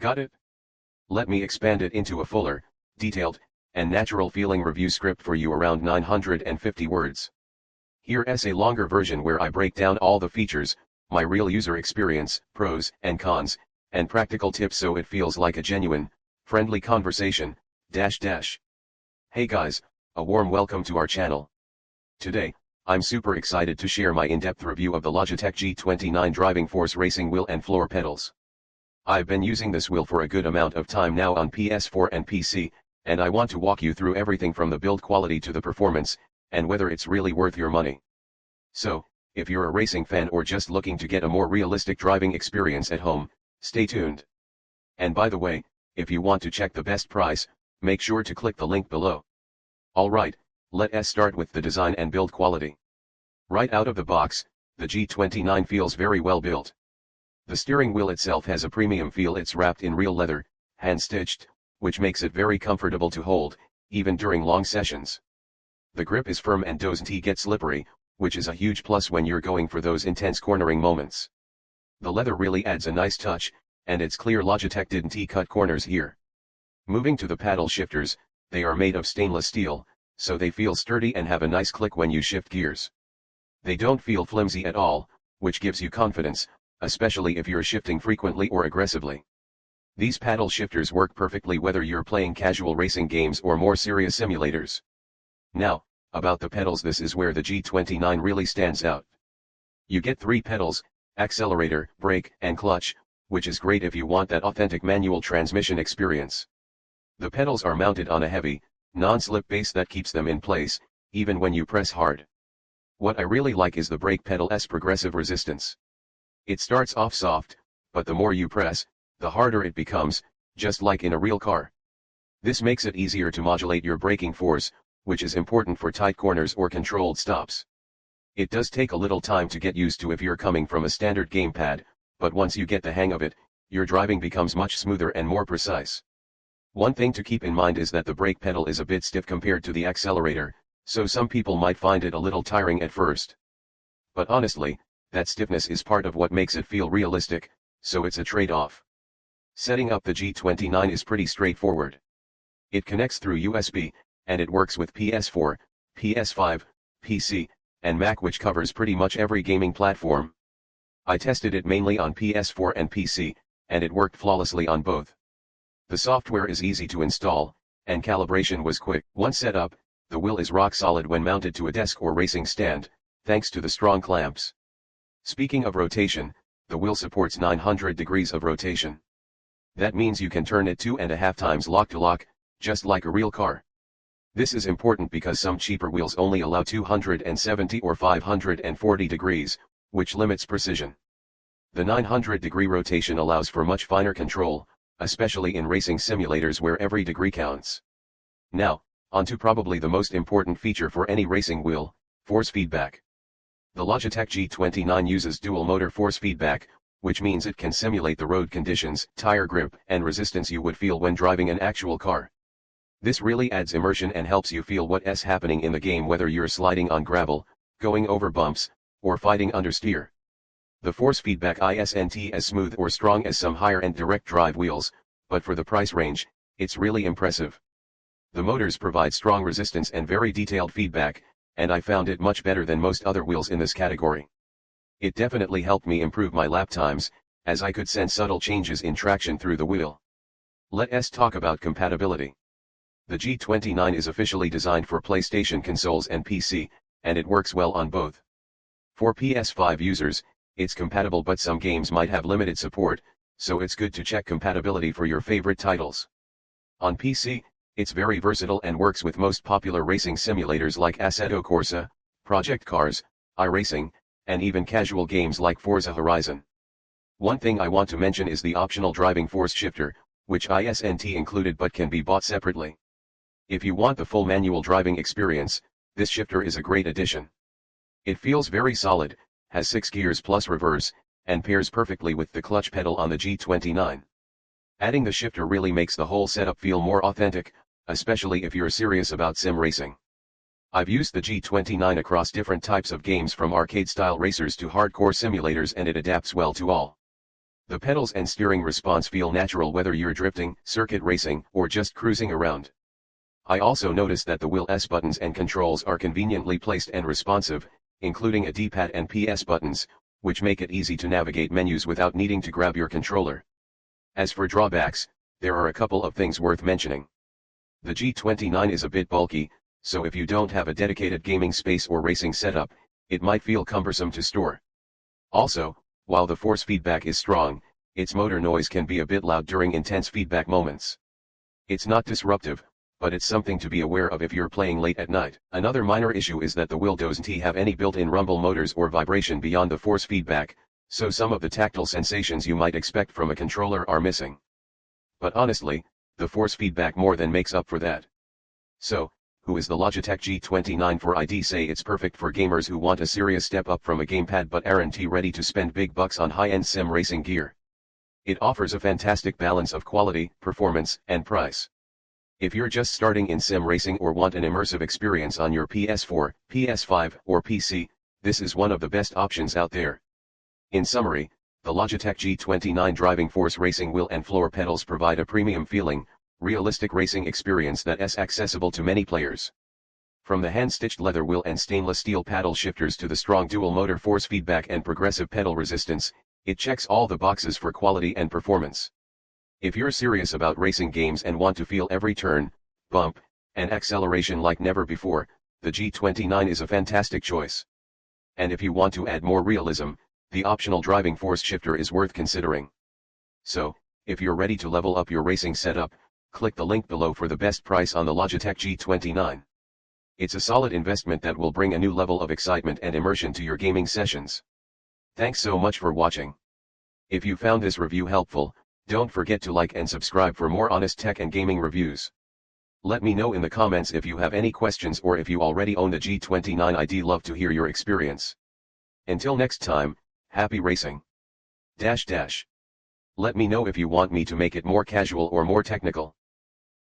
Got it? Let me expand it into a fuller, detailed, and natural-feeling review script for you around 950 words. Here's a longer version where I break down all the features, my real user experience, pros and cons, and practical tips so it feels like a genuine, friendly conversation, Hey guys, a warm welcome to our channel. Today, I'm super excited to share my in-depth review of the Logitech G29 driving force racing wheel and floor pedals. I've been using this wheel for a good amount of time now on PS4 and PC, and I want to walk you through everything from the build quality to the performance, and whether it's really worth your money. So, if you're a racing fan or just looking to get a more realistic driving experience at home, stay tuned. And by the way, if you want to check the best price, make sure to click the link below. Alright, let's start with the design and build quality. Right out of the box, the G29 feels very well built. The steering wheel itself has a premium feel. It's wrapped in real leather, hand-stitched, which makes it very comfortable to hold, even during long sessions. The grip is firm and doesn't get slippery, which is a huge plus when you're going for those intense cornering moments. The leather really adds a nice touch, and it's clear Logitech didn't cut corners here. Moving to the paddle shifters, they are made of stainless steel, so they feel sturdy and have a nice click when you shift gears. They don't feel flimsy at all, which gives you confidence, especially if you're shifting frequently or aggressively. These paddle shifters work perfectly whether you're playing casual racing games or more serious simulators. Now, about the pedals, this is where the G29 really stands out. You get 3 pedals, accelerator, brake, and clutch, which is great if you want that authentic manual transmission experience. The pedals are mounted on a heavy, non-slip base that keeps them in place, even when you press hard. What I really like is the brake pedal's progressive resistance. It starts off soft, but the more you press, the harder it becomes, just like in a real car. This makes it easier to modulate your braking force, which is important for tight corners or controlled stops. It does take a little time to get used to if you're coming from a standard gamepad, but once you get the hang of it, your driving becomes much smoother and more precise. One thing to keep in mind is that the brake pedal is a bit stiff compared to the accelerator, so some people might find it a little tiring at first. But honestly, that stiffness is part of what makes it feel realistic, so it's a trade-off. Setting up the G29 is pretty straightforward. It connects through USB, and it works with PS4, PS5, PC, and Mac, which covers pretty much every gaming platform. I tested it mainly on PS4 and PC, and it worked flawlessly on both. The software is easy to install, and calibration was quick. Once set up, the wheel is rock solid when mounted to a desk or racing stand, thanks to the strong clamps. Speaking of rotation, the wheel supports 900 degrees of rotation. That means you can turn it 2.5 times lock to lock, just like a real car. This is important because some cheaper wheels only allow 270 or 540 degrees, which limits precision. The 900-degree rotation allows for much finer control, especially in racing simulators where every degree counts. Now, onto probably the most important feature for any racing wheel, force feedback. The Logitech G29 uses dual motor force feedback, which means it can simulate the road conditions, tire grip, and resistance you would feel when driving an actual car. This really adds immersion and helps you feel what's happening in the game, whether you're sliding on gravel, going over bumps, or fighting understeer. The force feedback isn't as smooth or strong as some higher-end direct drive wheels, but for the price range, it's really impressive. The motors provide strong resistance and very detailed feedback, and I found it much better than most other wheels in this category. It definitely helped me improve my lap times, as I could sense subtle changes in traction through the wheel. Let's talk about compatibility. The G29 is officially designed for PlayStation consoles and PC, and it works well on both. For PS5 users, it's compatible, but some games might have limited support, so it's good to check compatibility for your favorite titles. On PC, it's very versatile and works with most popular racing simulators like Assetto Corsa, Project Cars, iRacing, and even casual games like Forza Horizon. One thing I want to mention is the optional driving force shifter, which isn't included but can be bought separately. If you want the full manual driving experience, this shifter is a great addition. It feels very solid, has 6 gears plus reverse, and pairs perfectly with the clutch pedal on the G29. Adding the shifter really makes the whole setup feel more authentic, especially if you're serious about sim racing. I've used the G29 across different types of games, from arcade-style racers to hardcore simulators, and it adapts well to all. The pedals and steering response feel natural whether you're drifting, circuit racing, or just cruising around. I also noticed that the wheel's buttons and controls are conveniently placed and responsive, including a D-pad and PS buttons, which make it easy to navigate menus without needing to grab your controller. As for drawbacks, there are a couple of things worth mentioning. The G29 is a bit bulky, so if you don't have a dedicated gaming space or racing setup, it might feel cumbersome to store. Also, while the force feedback is strong, its motor noise can be a bit loud during intense feedback moments. It's not disruptive, but it's something to be aware of if you're playing late at night. Another minor issue is that the wheel doesn't have any built-in rumble motors or vibration beyond the force feedback, so some of the tactile sensations you might expect from a controller are missing. But honestly, the force feedback more than makes up for that. So, who is the Logitech G29 for? I'd say it's perfect for gamers who want a serious step up from a gamepad but aren't ready to spend big bucks on high-end sim racing gear. It offers a fantastic balance of quality, performance, and price. If you're just starting in sim racing or want an immersive experience on your PS4, PS5, or PC, this is one of the best options out there. In summary, the Logitech G29 driving force racing wheel and floor pedals provide a premium feeling, realistic racing experience that is accessible to many players. From the hand-stitched leather wheel and stainless steel paddle shifters to the strong dual-motor force feedback and progressive pedal resistance, it checks all the boxes for quality and performance. If you're serious about racing games and want to feel every turn, bump, and acceleration like never before, the G29 is a fantastic choice. And if you want to add more realism, the optional driving force shifter is worth considering. So, if you're ready to level up your racing setup, click the link below for the best price on the Logitech G29. It's a solid investment that will bring a new level of excitement and immersion to your gaming sessions. Thanks so much for watching. If you found this review helpful, don't forget to like and subscribe for more honest tech and gaming reviews. Let me know in the comments if you have any questions or if you already own the G29. I'd love to hear your experience. Until next time, happy racing. Let me know if you want me to make it more casual or more technical.